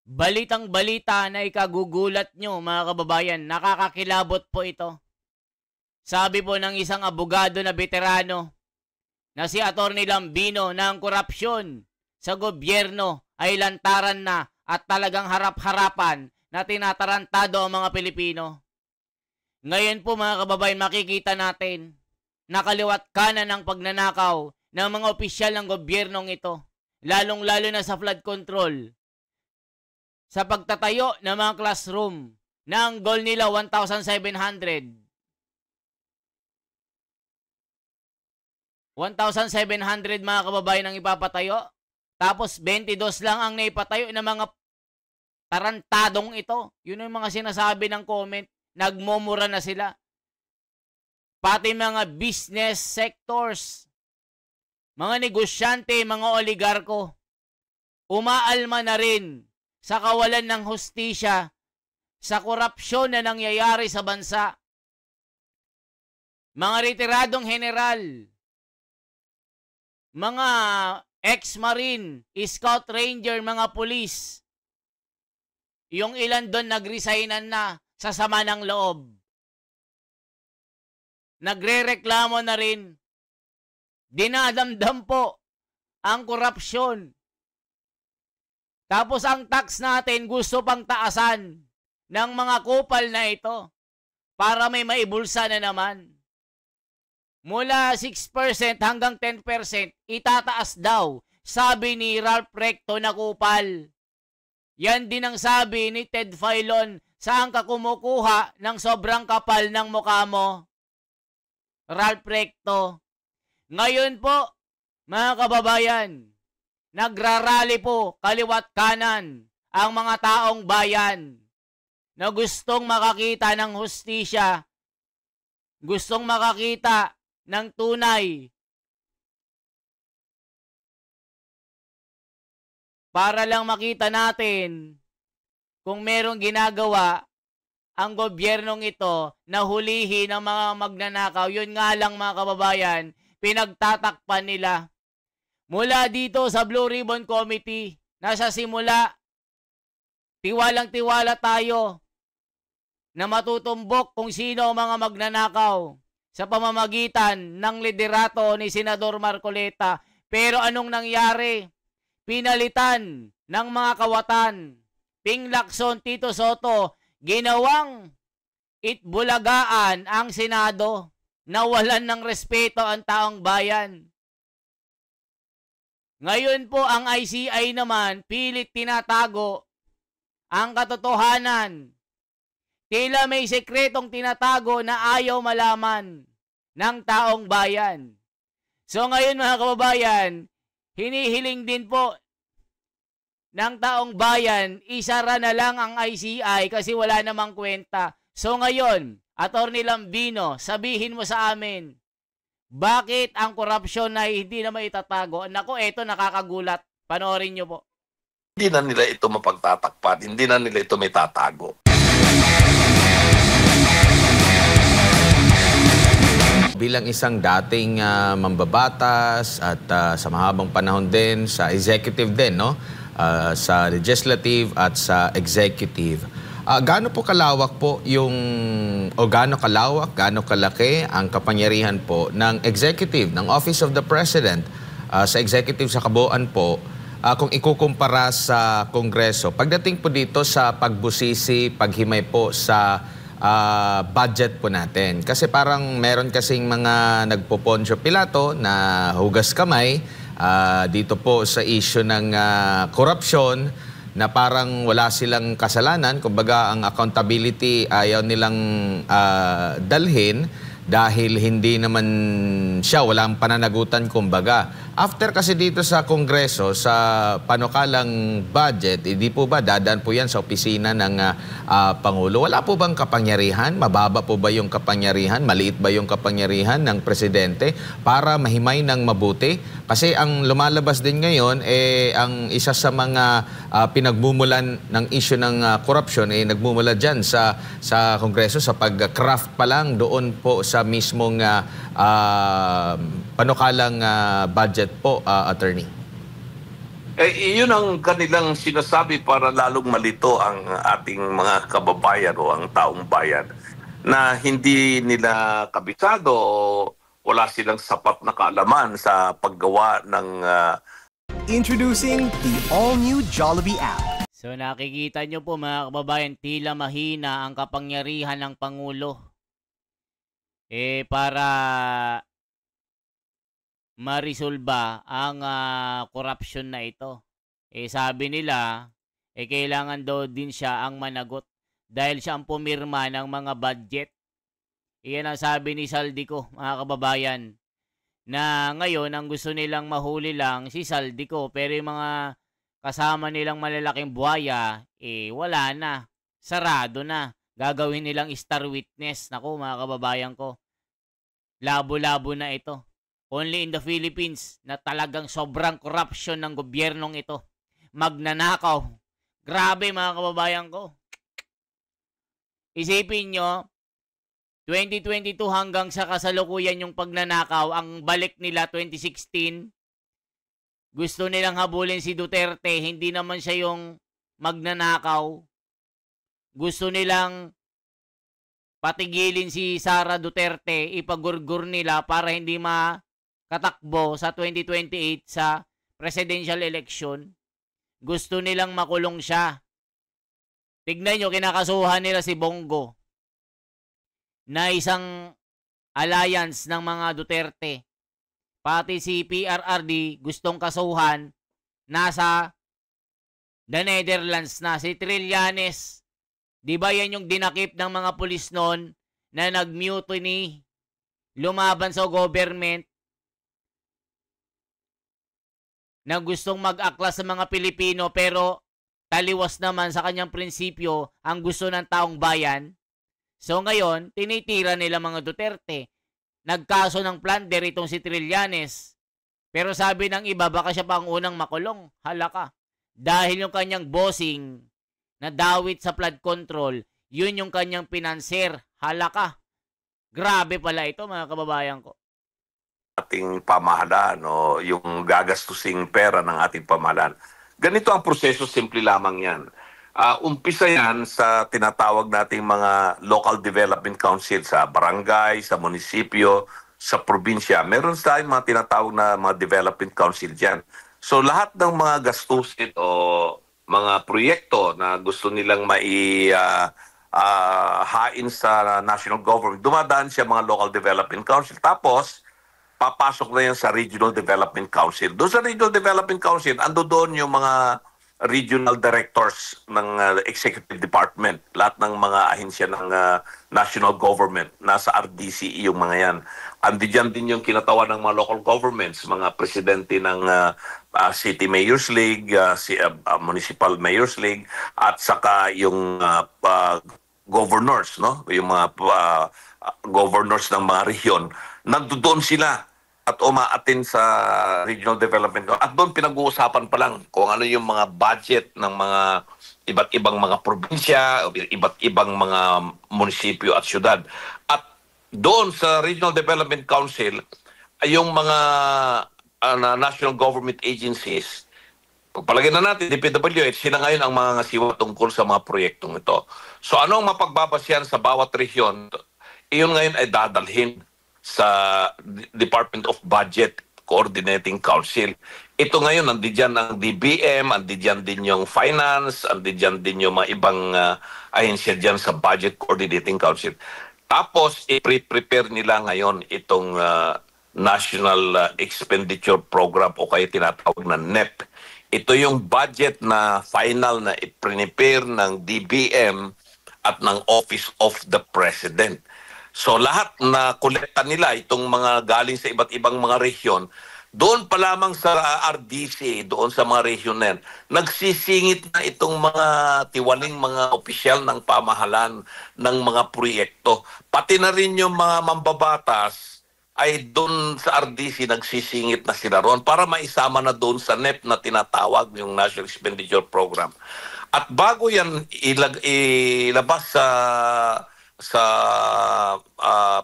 Balitang-balita na ikagugulat nyo mga kababayan, nakakakilabot po ito. Sabi po ng isang abogado na veterano na si Atty. Lambino na ang korupsyon sa gobyerno ay lantaran na at talagang harap-harapan na tinatarantado ang mga Pilipino. Ngayon po mga kababayan, makikita natin na kaliwat kanan ng pagnanakaw ng mga opisyal ng gobyernong ito, lalong-lalo na sa flood control, sa pagtatayo ng mga classroom na ang goal nila 1,700. 1,700 mga kababayan ang ipapatayo. Tapos 22 lang ang naipatayo ng mga tarantadong ito. Yun yung mga sinasabi ng comment. Nagmumura na sila. Pati mga business sectors, mga negosyante, mga oligarko, umaalma na rin sa kawalan ng hustisya, sa korupsyon na nangyayari sa bansa. Mga retiradong general, mga ex-marine, scout ranger, mga pulis, yung ilan doon nagresignan na sa sama ng loob. Nagrereklamo na rin. Dinadamdam po ang korupsyon. Tapos ang tax natin gusto pang taasan ng mga kupal na ito para may maibulsa na naman. Mula 6% hanggang 10%, itataas daw, sabi ni Ralph Recto na kupal. Yan din ang sabi ni Ted Filon, saan ka kumukuha ng sobrang kapal ng mukha mo? Ralph Recto. Ngayon po, mga kababayan, nagrarally po kaliwat kanan ang mga taong bayan na gustong makakita ng hustisya, gustong makakita ng tunay para lang makita natin kung merong ginagawa ang gobyernong ito na hulihin ang mga magnanakaw. Yun nga lang mga kababayan, pinagtatakpan nila. Mula dito sa Blue Ribbon Committee, nasa simula, tiwalang-tiwala tayo na matutumbok kung sino ang mga magnanakaw sa pamamagitan ng liderato ni Senador Marcoleta. Pero anong nangyari? Pinalitan ng mga kawatan. Ping Lacson, Tito Soto, ginawang itbulagaan ang Senado, nawalan ng respeto ang taong bayan. Ngayon po ang ICI naman pilit tinatago ang katotohanan. Tila may sekretong tinatago na ayaw malaman ng taong bayan. So ngayon mga kababayan, hinihiling din po ng taong bayan, isara na lang ang ICI kasi wala namang kwenta. So ngayon, Atty. Lambino, sabihin mo sa amin, bakit ang korupsyon ay hindi na maitatago? Naku, eto nakakagulat. Panoorin nyo po. Hindi na nila ito mapagtatakpan, hindi na nila ito may tatago. Bilang isang dating mambabatas at sa mahabang panahon din sa executive din, no? Sa legislative at sa executive. Gaano po kalawak po yung, o gaano kalawak, gaano kalaki ang kapangyarihan po ng executive, ng Office of the President, sa executive sa kabuuan po, kung ikukumpara sa Kongreso. Pagdating po dito sa pagbusisi, paghimay po sa budget po natin. Kasi parang meron kasing mga nagpo-Poncio Pilato na hugas kamay dito po sa issue ng korupsyon na parang wala silang kasalanan. Kumbaga, ang accountability ayaw nilang dalhin dahil hindi naman siya, walang pananagutan kumbaga. After kasi dito sa Kongreso, sa panukalang budget, hindi po ba dadaan po yan sa opisina ng Pangulo? Wala po bang kapangyarihan? Mababa po ba yung kapangyarihan? Maliit ba yung kapangyarihan ng Presidente para mahimay ng mabuti? Kasi ang lumalabas din ngayon, ang isa sa mga pinagmumulan ng issue ng korupsyon, nagmumula dyan sa Kongreso sa pag-craft pa lang doon po sa mismong panukalang budget po, attorney. Iyon ang kanilang sinasabi para lalong malito ang ating mga kababayan o ang taong bayan na hindi nila kabisado o wala silang sapat na kaalaman sa paggawa ng Introducing the all-new Jollibee app. So nakikita nyo po mga kababayan, tila mahina ang kapangyarihan ng Pangulo. Para marisolba ang corruption na ito. Sabi nila, kailangan daw din siya ang managot dahil siya ang pumirma ng mga budget. Iyan ang sabi ni Saldico, mga kababayan, na ngayon ang gusto nilang mahuli lang si Saldico, pero yung mga kasama nilang malalaking buhaya, wala na. Sarado na. Gagawin nilang star witness. Naku, mga kababayan ko. Labo-labo na ito. Only in the Philippines na talagang sobrang corruption ng gobyernong ito. Magnanakaw. Grabe, mga kababayan ko. Isipin nyo, 2022 hanggang sa kasalukuyan yung pagnanakaw, ang balik nila 2016, gusto nilang habulin si Duterte, hindi naman siya yung magnanakaw. Gusto nilang patigilin si Sara Duterte, ipagurgur nila para hindi makatakbo sa 2028 sa presidential election. Gusto nilang makulong siya. Tignan nyo, kinakasuhan nila si Bongo na isang alliance ng mga Duterte. Pati si PRRD gustong kasuhan, nasa the Netherlands na. Si Trillanes, di ba yan yung dinakip ng mga pulis noon na nag-mutiny, lumaban sa government, na gustong mag-aklas sa mga Pilipino pero taliwas naman sa kanyang prinsipyo ang gusto ng taong bayan. So ngayon, tinitira nila mga Duterte. Nagkaso ng plunder itong si Trillanes. Pero sabi ng iba, baka siya pa ang unang makulong. Hala ka. Dahil yung kanyang bossing na dawit sa flood control, yun yung kanyang pinanser. Hala ka. Grabe pala ito, mga kababayan ko. ating pamahalaan o yung gagastusing pera ng ating pamahalaan. Ganito ang proseso, simple lamang yan. Umpisa yan sa tinatawag nating mga local development council sa barangay, sa munisipyo, sa probinsya. Meron tayong mga tinatawag na mga development council dyan. So lahat ng mga gastusin o mga proyekto na gusto nilang hain sa national government, dumadaan siya mga local development council. Tapos, papasok na yan sa Regional Development Council. Doon sa Regional Development Council, ando doon yung mga regional directors ng executive department, lahat ng mga ahensya ng national government, nasa RDC yung mga yan. Andiyan din yung kinatawan ng mga local governments, mga presidente ng City Mayors League, Municipal Mayors League, at saka yung governors, no? Yung mga governors ng mga rehiyon. Nandoon sila at umaatin sa regional development. At doon pinag-uusapan pa lang kung ano yung mga budget ng mga iba't ibang mga probinsya, iba't ibang mga munisipyo at syudad. At doon sa Regional Development Council, ay yung mga national government agencies, pagpalagay na natin, DPWH, sila ngayon ang mga ngasiwa tungkol sa mga proyektong ito. So ano ang mapagbabasyan sa bawat rehiyon? Iyon ngayon ay dadalhin sa Department of Budget Coordinating Council. Ito ngayon, nandiyan ang DBM, nandiyan din yung Finance, nandiyan din yung mga ibang ahensya dyan sa Budget Coordinating Council. Tapos, i-prepare nila ngayon itong National Expenditure Program o kaya tinatawag na NEP. Ito yung budget na final na i-prepare ng DBM at ng Office of the President. So lahat na kolekta nila, itong mga galing sa iba't ibang mga rehiyon, doon pa lamang sa RDC, doon sa mga rehiyon na yan, nagsisingit na itong mga tiwaling mga opisyal ng pamahalaan ng mga proyekto. Pati na rin yung mga mambabatas ay doon sa RDC nagsisingit na sila roon para maisama na doon sa NEP na tinatawag yung National Expenditure Program. At bago yan ilabas sa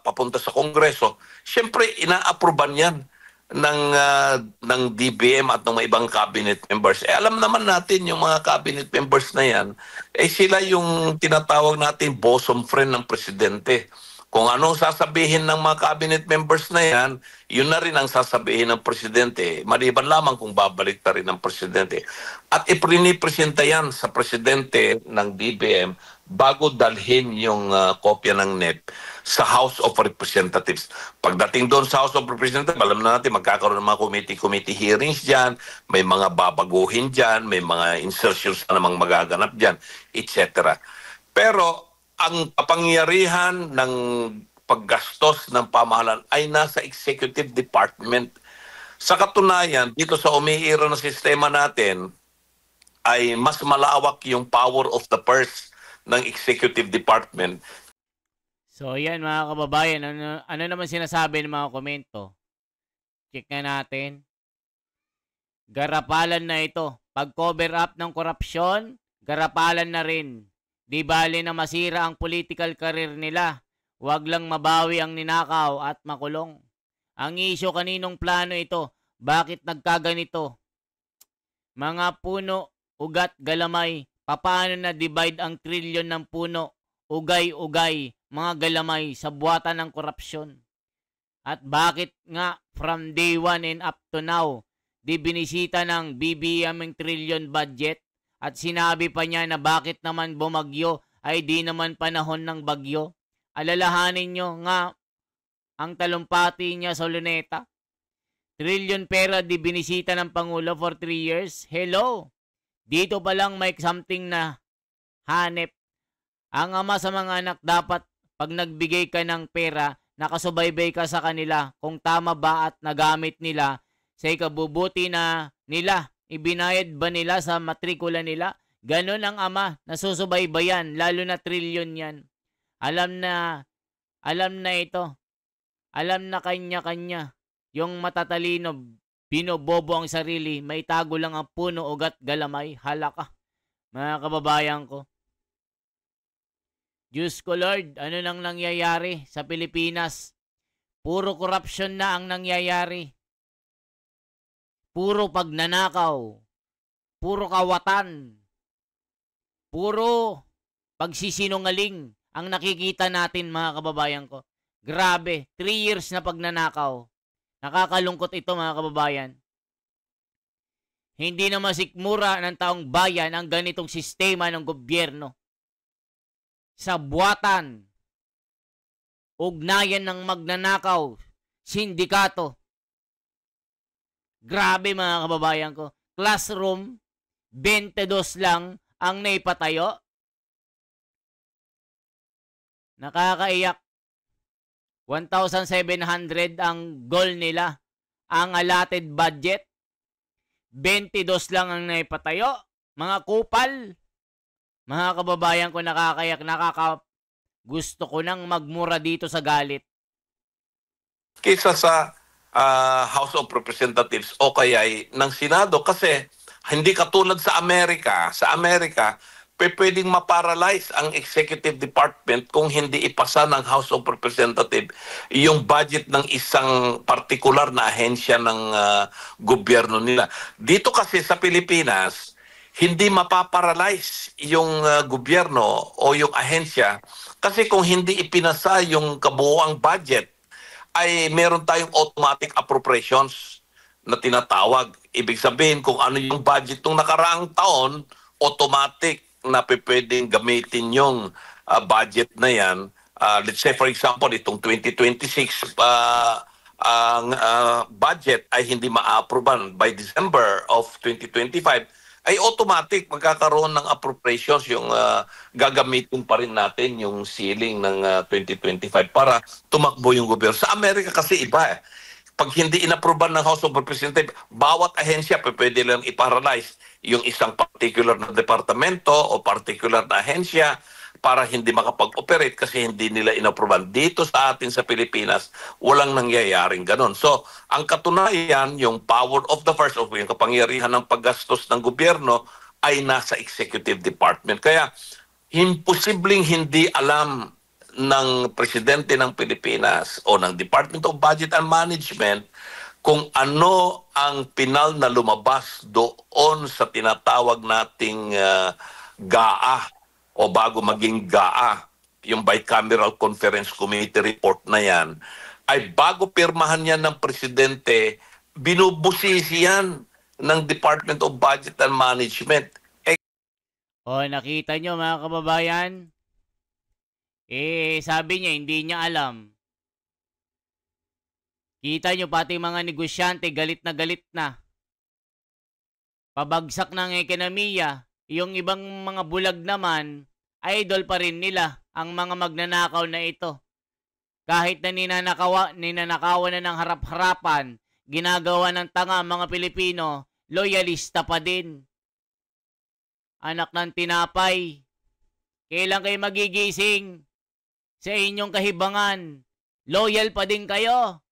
papunta sa Kongreso, siyempre ina-approvean yan ng DBM at ng mga ibang cabinet members. Alam naman natin yung mga cabinet members na yan, sila yung tinatawag natin bosom friend ng presidente. Kung anong sasabihin ng mga cabinet members na yan, yun na rin ang sasabihin ng presidente. Maliban lamang kung babalik na rin ng presidente. At ipinipresenta yan sa presidente ng DBM bago dalhin yung kopya ng NEP sa House of Representatives. Pagdating doon sa House of Representatives, alam na natin magkakaroon ng mga committee hearings dyan, may mga babaguhin dyan, may mga insertions na namang magaganap dyan, etc. Pero ang kapangyarihan ng paggastos ng pamahalaan ay nasa executive department. Sa katunayan, dito sa umiiro na sistema natin, ay mas malawak yung power of the purse ng executive department. So yan mga kababayan, ano naman sinasabi ng mga komento? Check na natin. Garapalan na ito. Pag-cover up ng korupsyon, garapalan na rin. Di bali na masira ang political career nila. Huwag lang mabawi ang ninakaw at makulong. Ang isyo kaninong plano ito? Bakit nagkaganito? Mga puno, ugat, galamay. Paano na divide ang trilyon ng puno? Ugay-ugay, mga galamay sa buwatan ng korupsyon. At bakit nga from day 1 and up to now, di binisita ng BBM ang trillion budget? At sinabi pa niya na bakit naman bumagyo ay di naman panahon ng bagyo. Alalahanin nyo nga ang talumpati niya sa Luneta. Trillion pera di binisita ng Pangulo for 3 years. Hello! Dito pa lang may something na hanep. Ang ama sa mga anak dapat pag nagbigay ka ng pera, nakasubaybay ka sa kanila kung tama ba at nagamit nila sa ikabubuti na nila. Ibinayad ba nila sa matrikula nila? Ganon ang ama, nasusubaybayan, lalo na trilyon yan. Alam na ito. Alam na kanya-kanya. Yung matatalino, binobobo ang sarili, may tago lang ang puno, ugat, galamay, halaka. Mga kababayan ko. Diyos ko Lord, ano nang nangyayari sa Pilipinas? Puro korupsyon na ang nangyayari. Puro pagnanakaw, puro kawatan, puro pagsisinungaling ang nakikita natin mga kababayan ko. Grabe, 3 years na pagnanakaw. Nakakalungkot ito mga kababayan. Hindi na masikmura ng taong bayan ang ganitong sistema ng gobyerno. Sa buwatan, ugnayan ng magnanakaw, sindikato. Grabe mga kababayan ko. Classroom, 22 lang ang naipatayo. Nakakaiyak. 1,700 ang goal nila. Ang allotted budget, 22 lang ang naipatayo. Mga kupal. Mga kababayan ko, nakakayak. Gusto ko nang magmura dito sa galit. Kaysa sa House of Representatives o kaya ng Senado, kasi hindi katulad sa Amerika. Sa Amerika, pwedeng maparalyze ang executive department kung hindi ipasa ng House of Representatives yung budget ng isang partikular na ahensya ng gobyerno nila. Dito kasi sa Pilipinas, hindi mapaparalyze yung gobyerno o yung ahensya kasi kung hindi ipinasa yung kabuuang budget, ay meron tayong automatic appropriations na tinatawag. Ibig sabihin, kung ano yung budget ng nakaraang taon, automatic na pwedeng gamitin yung budget na yan. Let's say, for example, itong 2026 budget ay hindi ma-approvean by December of 2025, ay automatic magkakaroon ng appropriations yung gagamitin pa rin natin yung ceiling ng 2025 para tumakbo yung gobyerno. Sa Amerika kasi iba eh. Pag hindi inapprovean ng House of Representatives, bawat ahensya pwede lang i-paralyze yung isang particular na departamento o particular na ahensya para hindi makapag-operate kasi hindi nila inapprovean. Dito sa atin sa Pilipinas, walang nangyayaring ganon. So, ang katunayan, yung power of the first of yung kapangyarihan ng paggastos ng gobyerno ay nasa executive department. Kaya, imposibleng hindi alam ng presidente ng Pilipinas o ng Department of Budget and Management kung ano ang pinal na lumabas doon sa tinatawag nating GAA o bago maging GAA, yung Bicameral Conference Committee report na yan, ay bago pirmahan yan ng presidente, binubusisi yan ng Department of Budget and Management. O, nakita nyo mga kababayan? Sabi niya, hindi niya alam. Kita nyo, pati mga negosyante, galit na. Pabagsak ng ekonomiya. Yung ibang mga bulag naman, idol pa rin nila ang mga magnanakaw na ito. Kahit na ninanakawan na ng harap-harapan, ginagawa ng tanga mga Pilipino, loyalista pa din. Anak ng tinapay, kailan kayo magigising sa inyong kahibangan? Loyal pa din kayo.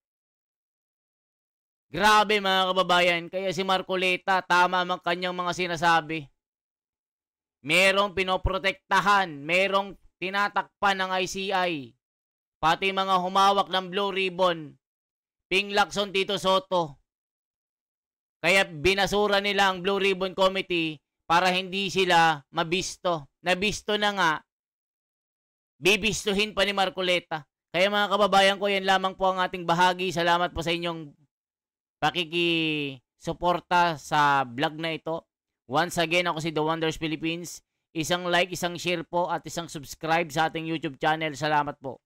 Grabe mga kababayan, kaya si Marcoleta, tama ang kanyang mga sinasabi. Merong pinoprotektahan, merong tinatakpan ng ICI, pati mga humawak ng Blue Ribbon, Ping Lacson, Tito Soto. Kaya binasura nila ang Blue Ribbon Committee para hindi sila mabisto. Nabisto na nga, bibistuhin pa ni Marcoleta. Kaya mga kababayan ko, yan lamang po ang ating bahagi. Salamat po sa inyong pakikisuporta sa vlog na ito. Once again, ako si The Wonders Philippines. Isang like, isang share po at isang subscribe sa ating YouTube channel. Salamat po.